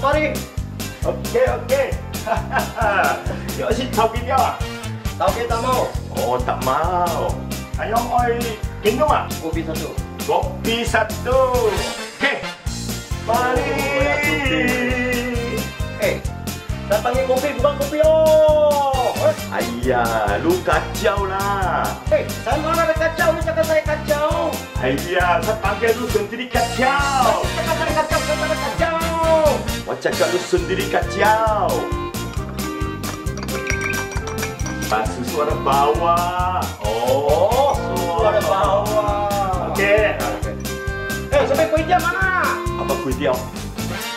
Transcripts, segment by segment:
sorry. Okey. Yuk si tahu kita ah. Tauke tak mau. Oh, tak mau. Ayo oi minum ah. Kopi satu. Kopi satu. Okey. Mari. Saya panggil kopi bukan kopi oh. Ayah, lu kacau lah. Saya mana ada kacau, lu cakap saya kacau. Ayah, saya panggil lu sendiri kacau. Cakap saya kacau, saya tak ada kacau. Wah, cakap lu sendiri kacau. Masuk suara bawah. Oh, suara bawah. Okey. Sampai kuih tiaw mana? Apa kuih tiaw?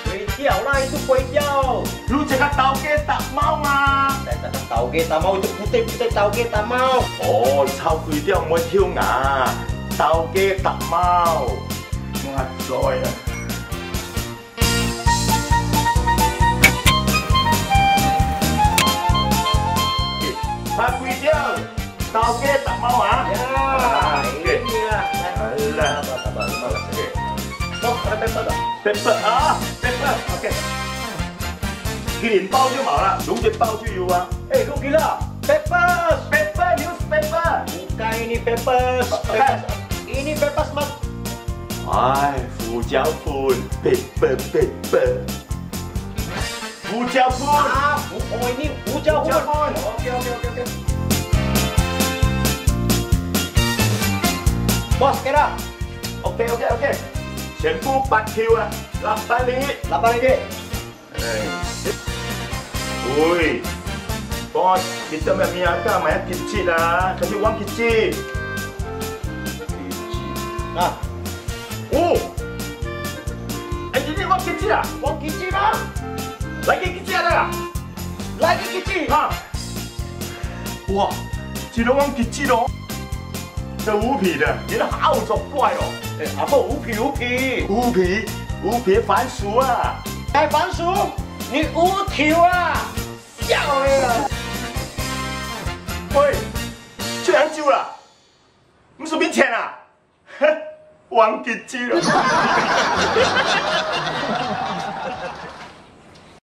Kuih tiaw lah, itu kuih tiaw. Lu cakap tauke tak mau ah. Saya tak nak tauke tak mau, itu putih-putih tauke tak mau. Oh, sao kuih tiaw mau thiêu ngà. Tauke tak mau. Ngat rồi à. Pak kuih tiaw. Tauke tak mau ah. Ya, okey. inilah. Alah. Sabar, malas. Okey. Oh, ada pepper tak? Pepper啊，pepper OK。既然包就冇啦，用隻包就要啊。Lu gila. Peppers. Pepper use pepper。 Bukan ini peppers. Ini peppers mas. 唉，胡椒粉，pepper pepper。胡椒粉。Oh ini hujau pun. Okey. Bos, kira. OK。全部8Q啊，8ringgit。 8 ringgit. Ui, bos, kita miaka main kecil lah. Kasih uang kecil. Nah, Oh, ini uang kecil lah. uang kecil bang. Lagi kecil ada tak? Lagi kecil. Ha. Wah, 这个uang kecil oh. 这乌皮的，你的澳洲怪哦。 Apa upi? 乌皮番薯啊。 哎，番薯，你无条啊！笑了。喂，这样久了，你随便钱啊？哼，忘记了。